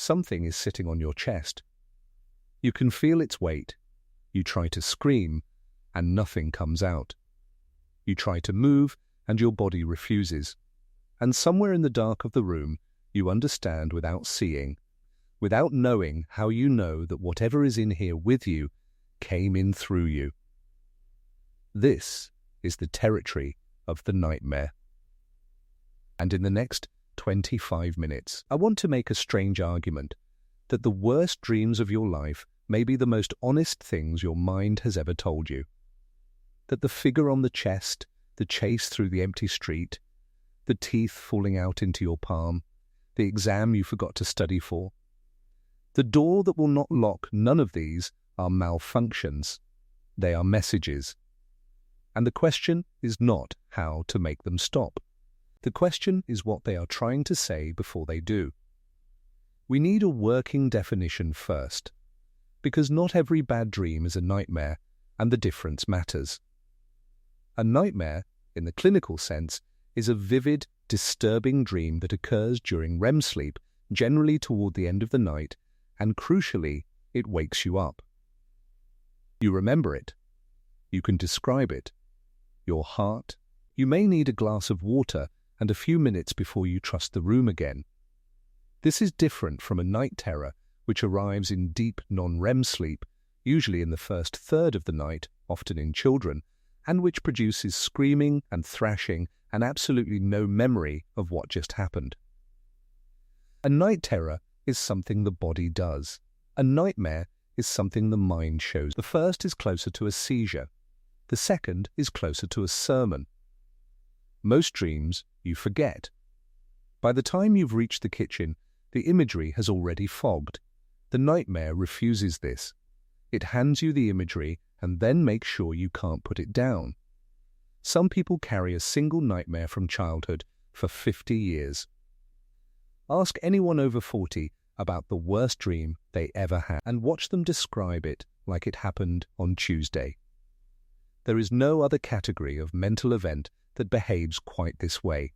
Something is sitting on your chest. You can feel its weight. You try to scream, and nothing comes out. You try to move, and your body refuses. And somewhere in the dark of the room, you understand without seeing, without knowing how you know that whatever is in here with you came in through you. This is the territory of the nightmare. And in the next 25 minutes, I want to make a strange argument that the worst dreams of your life may be the most honest things your mind has ever told you. That the figure on the chest, the chase through the empty street, the teeth falling out into your palm, the exam you forgot to study for, the door that will not lock, none of these are malfunctions. They are messages. And the question is not how to make them stop. The question is what they are trying to say before they do. We need a working definition first, because not every bad dream is a nightmare, and the difference matters. A nightmare, in the clinical sense, is a vivid, disturbing dream that occurs during REM sleep, generally toward the end of the night, and crucially, it wakes you up. You remember it. You can describe it. Your heart. You may need a glass of water and a few minutes before you trust the room again. This is different from a night terror, which arrives in deep non-REM sleep, usually in the first third of the night, often in children, and which produces screaming and thrashing and absolutely no memory of what just happened. A night terror is something the body does. A nightmare is something the mind shows. The first is closer to a seizure. The second is closer to a sermon. Most dreams you forget. By the time you've reached the kitchen, the imagery has already fogged. The nightmare refuses this. It hands you the imagery and then makes sure you can't put it down. Some people carry a single nightmare from childhood for 50 years. Ask anyone over 40 about the worst dream they ever had and watch them describe it like it happened on Tuesday. There is no other category of mental event that behaves quite this way.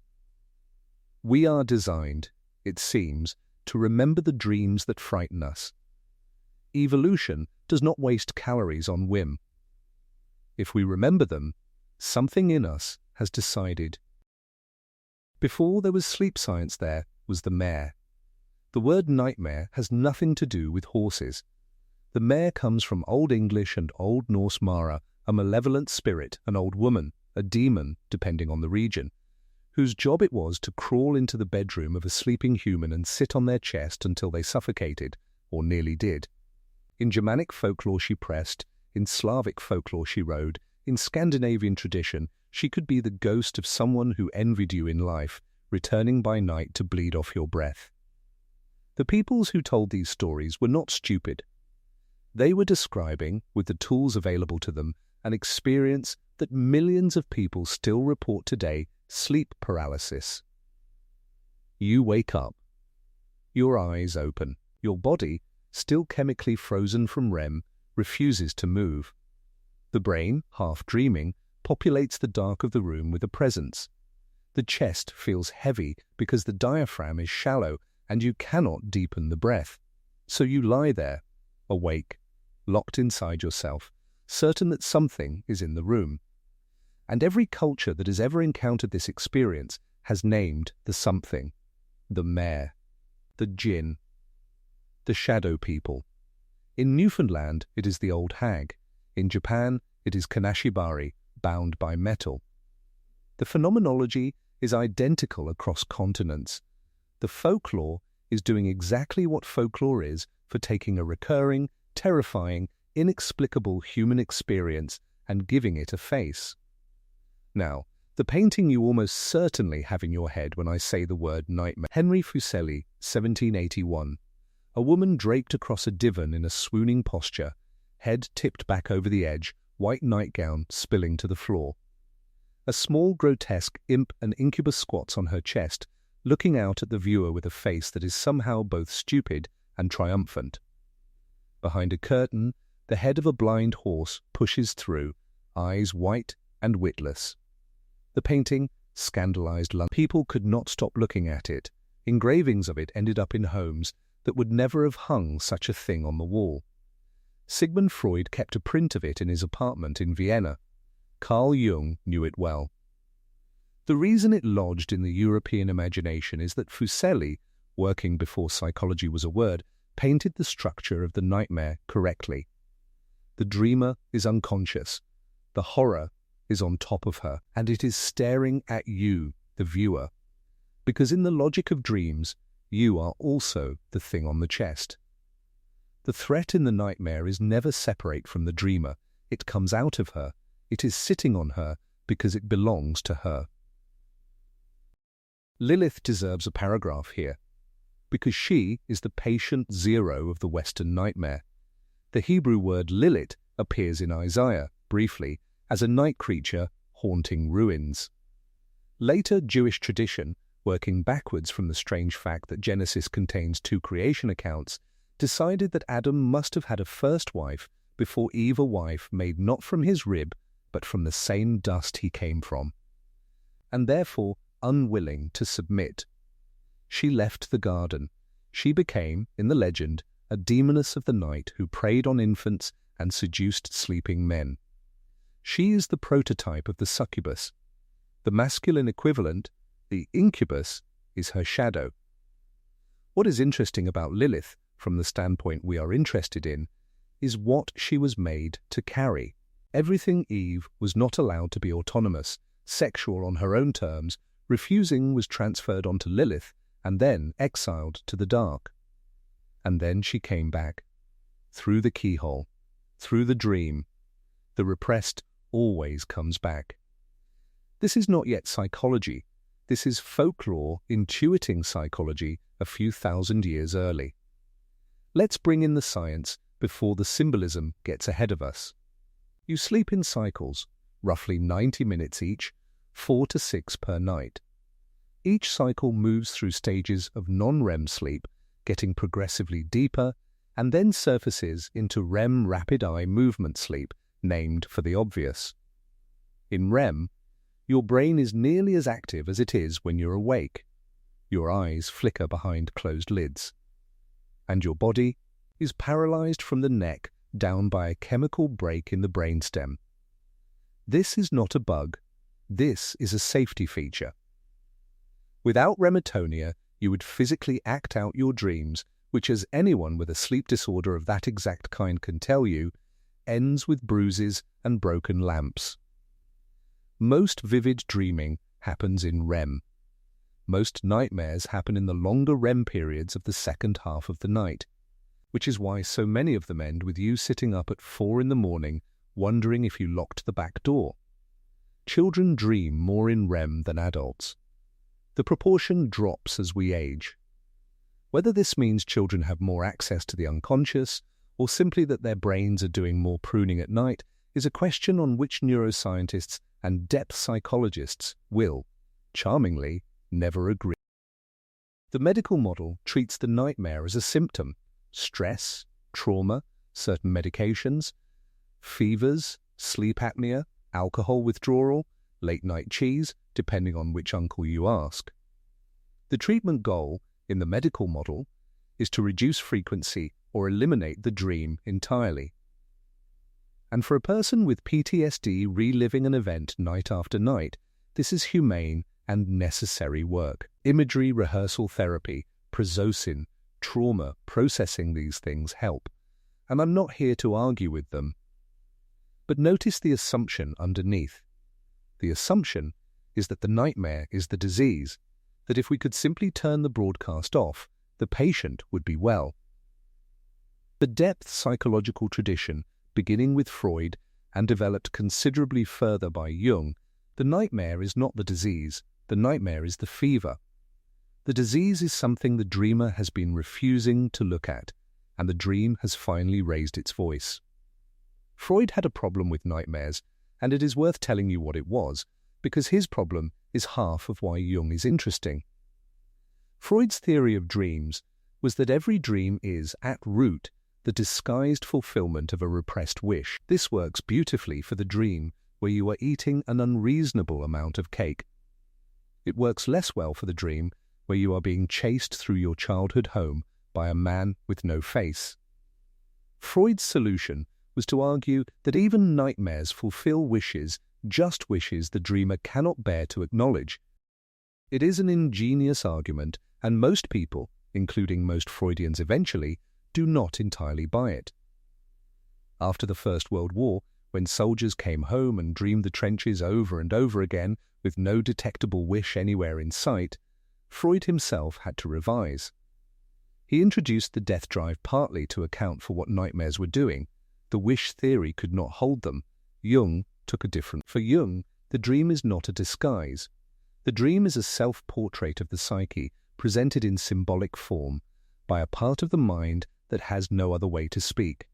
We are designed, it seems, to remember the dreams that frighten us. Evolution does not waste calories on whim. If we remember them, something in us has decided. Before there was sleep science, there was the mare. The word nightmare has nothing to do with horses. The mare comes from Old English and Old Norse mara, a malevolent spirit, an old woman, a demon, depending on the region, whose job it was to crawl into the bedroom of a sleeping human and sit on their chest until they suffocated, or nearly did. In Germanic folklore she pressed, in Slavic folklore she rode, in Scandinavian tradition she could be the ghost of someone who envied you in life, returning by night to bleed off your breath. The peoples who told these stories were not stupid. They were describing, with the tools available to them, an experience that millions of people still report today: sleep paralysis. You wake up. Your eyes open. Your body, still chemically frozen from REM, refuses to move. The brain, half dreaming, populates the dark of the room with a presence. The chest feels heavy because the diaphragm is shallow and you cannot deepen the breath. So you lie there, awake, locked inside yourself, certain that something is in the room. And every culture that has ever encountered this experience has named the something: the mare, the jinn, the shadow people. In Newfoundland, it is the old hag. In Japan, it is kanashibari, bound by metal. The phenomenology is identical across continents. The folklore is doing exactly what folklore is for taking a recurring, terrifying, inexplicable human experience and giving it a face. Now, the painting you almost certainly have in your head when I say the word nightmare. Henry Fuseli, 1781. A woman draped across a divan in a swooning posture, head tipped back over the edge, white nightgown spilling to the floor. A small, grotesque imp and incubus squats on her chest, looking out at the viewer with a face that is somehow both stupid and triumphant. Behind a curtain, the head of a blind horse pushes through, eyes white and witless. The painting scandalized London. People could not stop looking at it. Engravings of it ended up in homes, that would never have hung such a thing on the wall. Sigmund Freud kept a print of it in his apartment in Vienna. Carl Jung knew it well. The reason it lodged in the European imagination is that Fuseli, working before psychology was a word, painted the structure of the nightmare correctly. The dreamer is unconscious. The horror is on top of her, and it is staring at you, the viewer. Because in the logic of dreams, you are also the thing on the chest. The threat in the nightmare is never separate from the dreamer. It comes out of her. It is sitting on her because it belongs to her. Lilith deserves a paragraph here, because she is the patient zero of the Western nightmare. The Hebrew word Lilith appears in Isaiah, briefly, as a night creature haunting ruins. Later Jewish tradition, working backwards from the strange fact that Genesis contains 2 creation accounts, decided that Adam must have had a first wife before Eve a wife made not from his rib, but from the same dust he came from, and therefore unwilling to submit. She left the garden. She became, in the legend, a demoness of the night who preyed on infants and seduced sleeping men. She is the prototype of the succubus. The masculine equivalent, the incubus, is her shadow. What is interesting about Lilith, from the standpoint we are interested in, is what she was made to carry. Everything Eve was not allowed to be autonomous, sexual on her own terms. Refusing was transferred onto Lilith and then exiled to the dark. And then she came back, through the keyhole, through the dream. The repressed always comes back. This is not yet psychology. This is folklore intuiting psychology a few thousand years early. Let's bring in the science before the symbolism gets ahead of us. You sleep in cycles, roughly 90 minutes each, 4 to 6 per night. Each cycle moves through stages of non-REM sleep, getting progressively deeper, and then surfaces into REM rapid eye movement sleep, named for the obvious. In REM, your brain is nearly as active as it is when you're awake. Your eyes flicker behind closed lids. And your body is paralyzed from the neck down by a chemical break in the brainstem. This is not a bug. This is a safety feature. Without rematonia, you would physically act out your dreams, which, as anyone with a sleep disorder of that exact kind can tell you, ends with bruises and broken lamps. Most vivid dreaming happens in REM. Most nightmares happen in the longer REM periods of the second half of the night, which is why so many of them end with you sitting up at 4 in the morning, wondering if you locked the back door. Children dream more in REM than adults. The proportion drops as we age. Whether this means children have more access to the unconscious, or simply that their brains are doing more pruning at night, is a question on which neuroscientists and depth psychologists will, charmingly, never agree. The medical model treats the nightmare as a symptom: stress, trauma, certain medications, fevers, sleep apnea, alcohol withdrawal, late-night cheese, depending on which uncle you ask. The treatment goal, in the medical model, is to reduce frequency or eliminate the dream entirely. And for a person with PTSD reliving an event night after night, this is humane and necessary work. Imagery rehearsal therapy, prazosin, trauma processing these things help, and I'm not here to argue with them. But notice the assumption underneath. The assumption is that the nightmare is the disease, that if we could simply turn the broadcast off, the patient would be well. The depth psychological tradition, beginning with Freud and developed considerably further by Jung, the nightmare is not the disease, the nightmare is the fever. The disease is something the dreamer has been refusing to look at, and the dream has finally raised its voice. Freud had a problem with nightmares, and it is worth telling you what it was, because his problem is half of why Jung is interesting. Freud's theory of dreams was that every dream is, at root, the disguised fulfillment of a repressed wish. This works beautifully for the dream where you are eating an unreasonable amount of cake. It works less well for the dream where you are being chased through your childhood home by a man with no face. Freud's solution was to argue that even nightmares fulfill wishes, just wishes the dreamer cannot bear to acknowledge. It is an ingenious argument, and most people, including most Freudians eventually, do not entirely buy it. After the First World War, when soldiers came home and dreamed the trenches over and over again with no detectable wish anywhere in sight, Freud himself had to revise. He introduced the death drive partly to account for what nightmares were doing. The wish theory could not hold them. Jung took a different. For Jung, the dream is not a disguise. The dream is a self-portrait of the psyche, presented in symbolic form, by a part of the mind that has no other way to speak.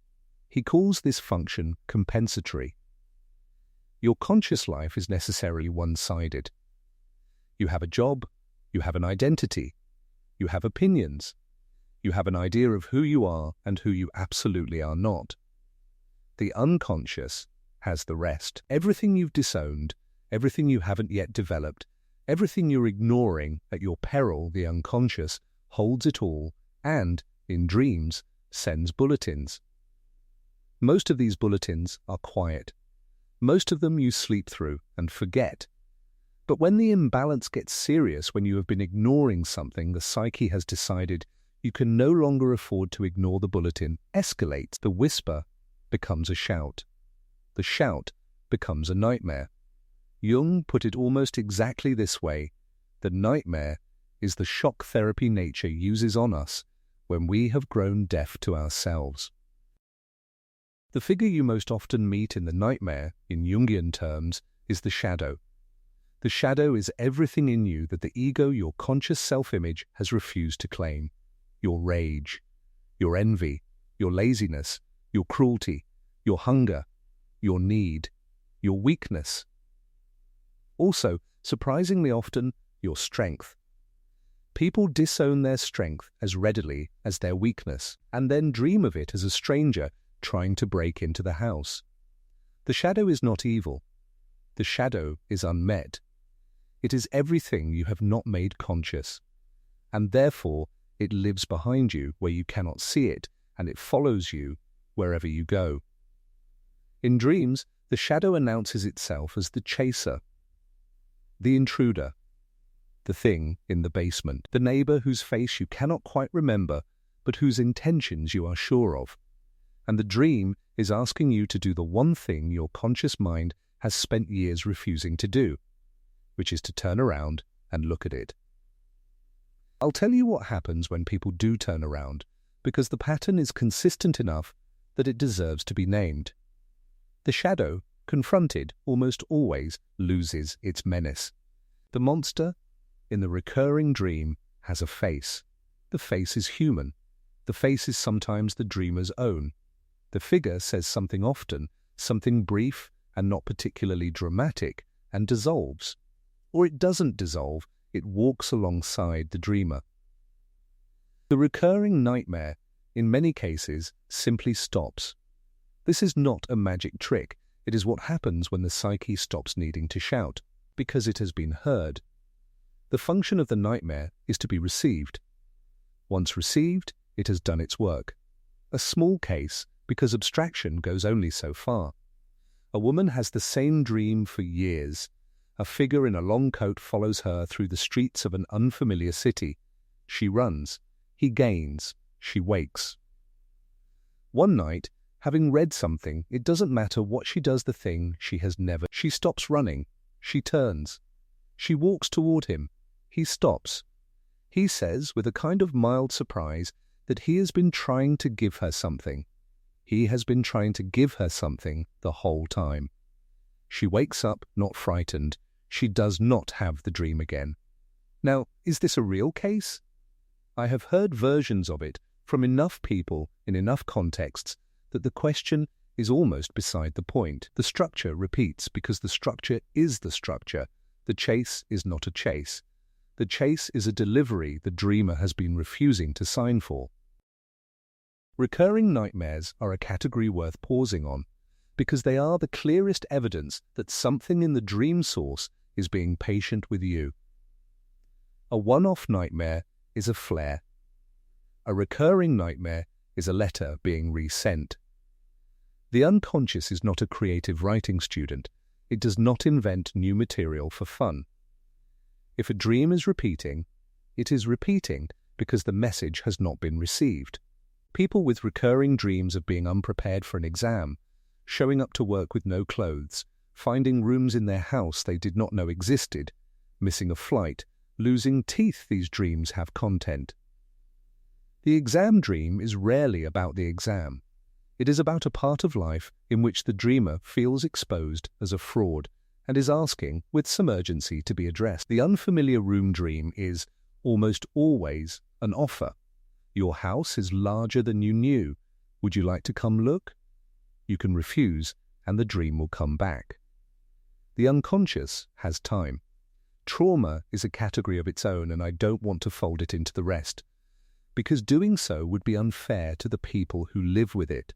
He calls this function compensatory. Your conscious life is necessarily one-sided. You have a job, you have an identity, you have opinions, you have an idea of who you are and who you absolutely are not. The unconscious has the rest. Everything you've disowned, everything you haven't yet developed, everything you're ignoring at your peril, the unconscious, holds it all and, in dreams, sends bulletins. Most of these bulletins are quiet. Most of them you sleep through and forget. But when the imbalance gets serious, when you have been ignoring something, the psyche has decided you can no longer afford to ignore. The bulletin escalates. The whisper becomes a shout. The shout becomes a nightmare. Jung put it almost exactly this way: the nightmare is the shock therapy nature uses on us when we have grown deaf to ourselves. The figure you most often meet in the nightmare, in Jungian terms, is the shadow. The shadow is everything in you that the ego, your conscious self-image, has refused to claim. Your rage, your envy, your laziness, your cruelty, your hunger, your need, your weakness. Also, surprisingly often, your strength. People disown their strength as readily as their weakness, and then dream of it as a stranger trying to break into the house. The shadow is not evil. The shadow is unmet. It is everything you have not made conscious, and therefore it lives behind you where you cannot see it, and it follows you wherever you go. In dreams, the shadow announces itself as the chaser, the intruder, the thing in the basement, the neighbor whose face you cannot quite remember, but whose intentions you are sure of. And the dream is asking you to do the one thing your conscious mind has spent years refusing to do, which is to turn around and look at it. I'll tell you what happens when people do turn around, because the pattern is consistent enough that it deserves to be named. The shadow, confronted, almost always loses its menace. The monster in the recurring dream has a face. The face is human. The face is sometimes the dreamer's own. The figure says something often, something brief and not particularly dramatic, and dissolves. Or it doesn't dissolve, it walks alongside the dreamer. The recurring nightmare, in many cases, simply stops. This is not a magic trick. It is what happens when the psyche stops needing to shout, because it has been heard. The function of the nightmare is to be received. Once received, it has done its work. A small case, because abstraction goes only so far. A woman has the same dream for years. A figure in a long coat follows her through the streets of an unfamiliar city. She runs. He gains. She wakes. One night, having read something, it doesn't matter what she does, the thing she has never. She stops running. She turns. She walks toward him. He stops. He says, with a kind of mild surprise, that he has been trying to give her something. He has been trying to give her something the whole time. She wakes up, not frightened. She does not have the dream again. Now, is this a real case? I have heard versions of it from enough people in enough contexts that the question is almost beside the point. The structure repeats because the structure is the structure. The chase is not a chase. The chase is a delivery the dreamer has been refusing to sign for. Recurring nightmares are a category worth pausing on because they are the clearest evidence that something in the dream source is being patient with you. A one-off nightmare is a flare. A recurring nightmare is a letter being resent. The unconscious is not a creative writing student. It does not invent new material for fun. If a dream is repeating, it is repeating because the message has not been received. People with recurring dreams of being unprepared for an exam, showing up to work with no clothes, finding rooms in their house they did not know existed, missing a flight, losing teeth, these dreams have content. The exam dream is rarely about the exam. It is about a part of life in which the dreamer feels exposed as a fraud and is asking, with some urgency, to be addressed. The unfamiliar room dream is, almost always, an offer. Your house is larger than you knew. Would you like to come look? You can refuse, and the dream will come back. The unconscious has time. Trauma is a category of its own, and I don't want to fold it into the rest, because doing so would be unfair to the people who live with it.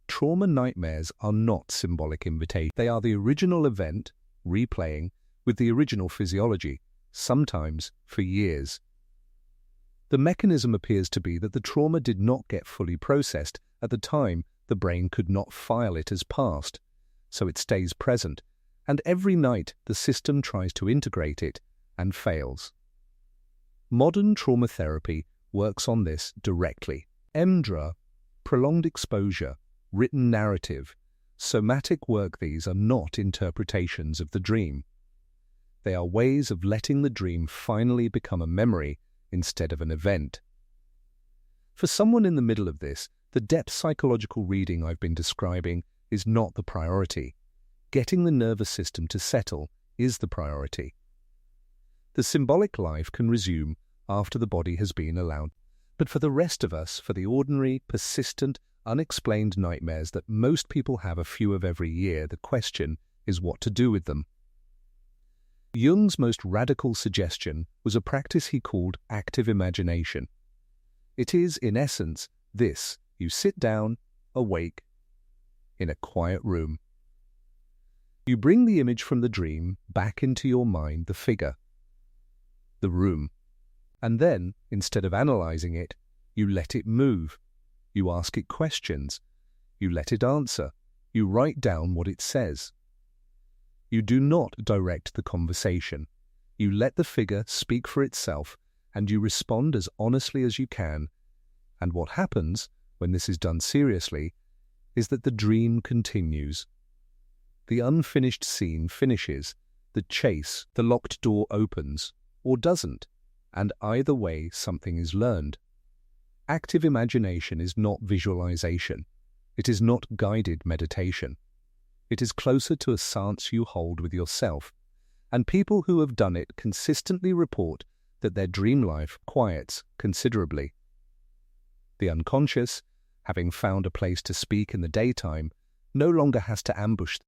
Trauma nightmares are not symbolic invitations. They are the original event, replaying, with the original physiology, sometimes for years. The mechanism appears to be that the trauma did not get fully processed. At the time, the brain could not file it as past, so it stays present, and every night the system tries to integrate it and fails. Modern trauma therapy works on this directly. EMDRA, prolonged exposure, written narrative, somatic work. These are not interpretations of the dream. They are ways of letting the dream finally become a memory instead of an event. For someone in the middle of this, the depth psychological reading I've been describing is not the priority. Getting the nervous system to settle is the priority. The symbolic life can resume after the body has been allowed. But for the rest of us, for the ordinary, persistent, unexplained nightmares that most people have a few of every year, the question is what to do with them. Jung's most radical suggestion was a practice he called active imagination. It is, in essence, this: you sit down, awake, in a quiet room. You bring the image from the dream back into your mind, the figure, the room, and then, instead of analyzing it, you let it move. You ask it questions. You let it answer. You write down what it says. You do not direct the conversation. You let the figure speak for itself, and you respond as honestly as you can. And what happens, when this is done seriously, is that the dream continues. The unfinished scene finishes. The chase, the locked door opens, or doesn't, and either way something is learned. Active imagination is not visualization. It is not guided meditation. It is closer to a seance you hold with yourself, and people who have done it consistently report that their dream life quiets considerably. The unconscious, having found a place to speak in the daytime, no longer has to ambush.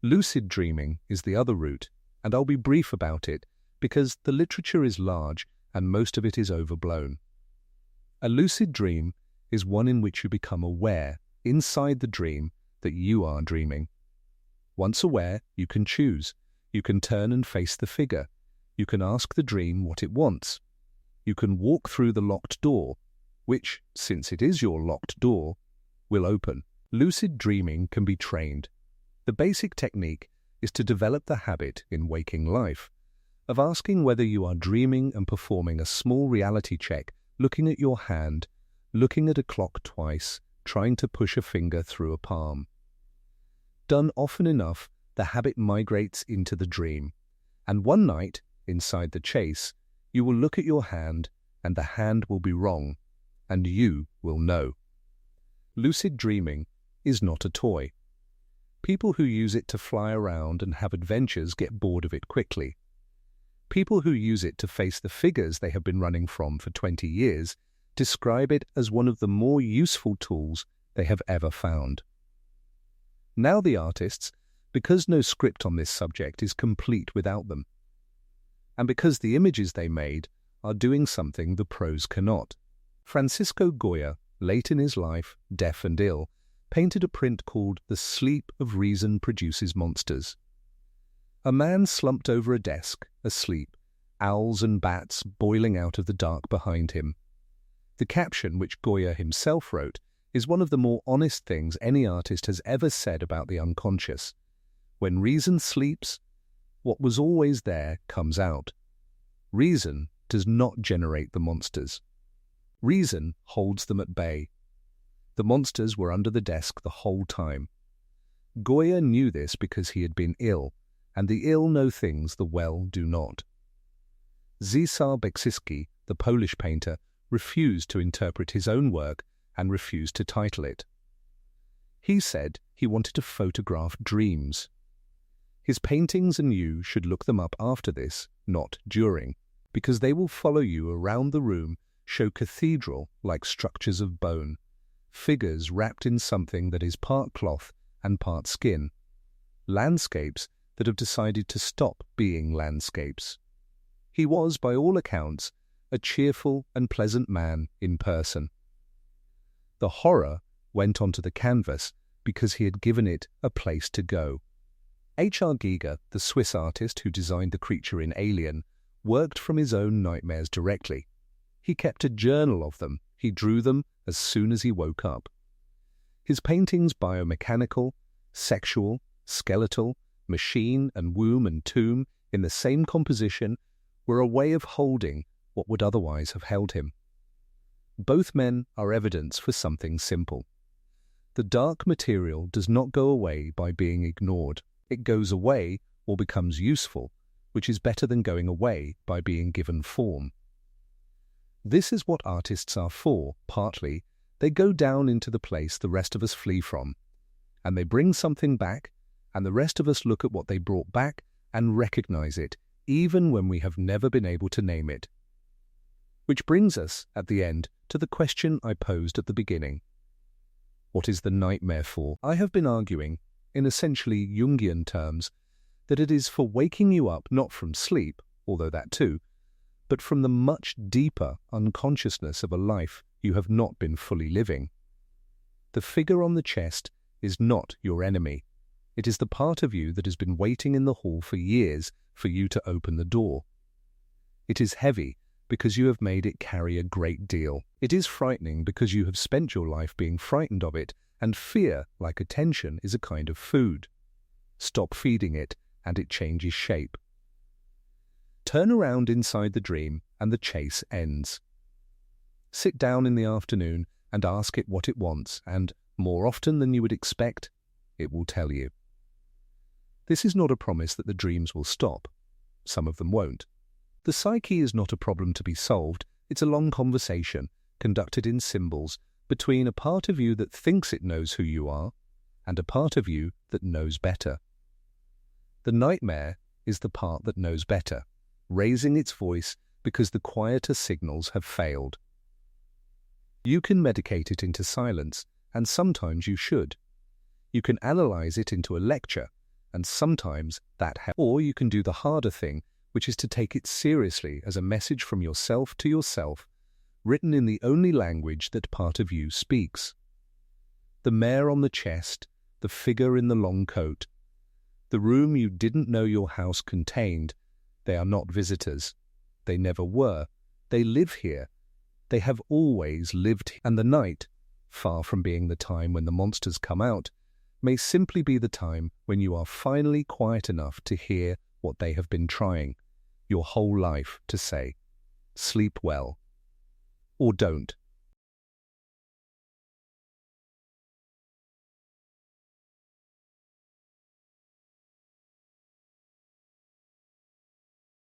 Lucid dreaming is the other route, and I'll be brief about it because the literature is large and most of it is overblown. A lucid dream is one in which you become aware, inside the dream, that you are dreaming. Once aware, you can choose. You can turn and face the figure. You can ask the dream what it wants. You can walk through the locked door, which, since it is your locked door, will open. Lucid dreaming can be trained. The basic technique is to develop the habit in waking life of asking whether you are dreaming and performing a small reality check, looking at your hand, looking at a clock twice, trying to push a finger through a palm. Done often enough, the habit migrates into the dream, and one night, inside the chase, you will look at your hand, and the hand will be wrong, and you will know. Lucid dreaming is not a toy. People who use it to fly around and have adventures get bored of it quickly. People who use it to face the figures they have been running from for 20 years describe it as one of the more useful tools they have ever found. Now the artists, because no script on this subject is complete without them, and because the images they made are doing something the pros cannot. Francisco Goya, late in his life, deaf and ill, painted a print called "The Sleep of Reason Produces Monsters." A man slumped over a desk, asleep, owls and bats boiling out of the dark behind him. The caption, which Goya himself wrote, is one of the more honest things any artist has ever said about the unconscious. When reason sleeps, what was always there comes out. Reason does not generate the monsters. Reason holds them at bay. The monsters were under the desk the whole time. Goya knew this because he had been ill, and the ill know things the well do not. Cesar Beksiński, the Polish painter, refused to interpret his own work and refused to title it. He said he wanted to photograph dreams. His paintings and you should look them up after this, not during, because they will follow you around the room, show cathedral-like structures of bone, figures wrapped in something that is part cloth and part skin, landscapes that have decided to stop being landscapes. He was, by all accounts, a cheerful and pleasant man in person. The horror went onto the canvas because he had given it a place to go. H.R. Giger, the Swiss artist who designed the creature in Alien, worked from his own nightmares directly. He kept a journal of them. He drew them as soon as he woke up. His paintings, biomechanical, sexual, skeletal, machine and womb and tomb, in the same composition, were a way of holding what would otherwise have held him. Both men are evidence for something simple. The dark material does not go away by being ignored. It goes away or becomes useful, which is better than going away by being given form. This is what artists are for, partly. They go down into the place the rest of us flee from, and they bring something back, and the rest of us look at what they brought back and recognize it, even when we have never been able to name it. Which brings us, at the end, to the question I posed at the beginning. What is the nightmare for? I have been arguing, in essentially Jungian terms, that it is for waking you up not from sleep, although that too, but from the much deeper unconsciousness of a life you have not been fully living. The figure on the chest is not your enemy. It is the part of you that has been waiting in the hall for years for you to open the door. It is heavy because you have made it carry a great deal. It is frightening because you have spent your life being frightened of it, and fear, like attention, is a kind of food. Stop feeding it, and it changes shape. Turn around inside the dream, and the chase ends. Sit down in the afternoon and ask it what it wants, and, more often than you would expect, it will tell you. This is not a promise that the dreams will stop. Some of them won't. The psyche is not a problem to be solved. It's a long conversation, conducted in symbols, between a part of you that thinks it knows who you are and a part of you that knows better. The nightmare is the part that knows better, raising its voice because the quieter signals have failed. You can medicate it into silence, and sometimes you should. You can analyze it into a lecture, and sometimes that helps. Or you can do the harder thing, which is to take it seriously as a message from yourself to yourself, written in the only language that part of you speaks. The mare on the chest, the figure in the long coat, the room you didn't know your house contained, they are not visitors. They never were. They live here. They have always lived here. And the night, far from being the time when the monsters come out, may simply be the time when you are finally quiet enough to hear what they have been trying your whole life to say. Sleep well. Or don't.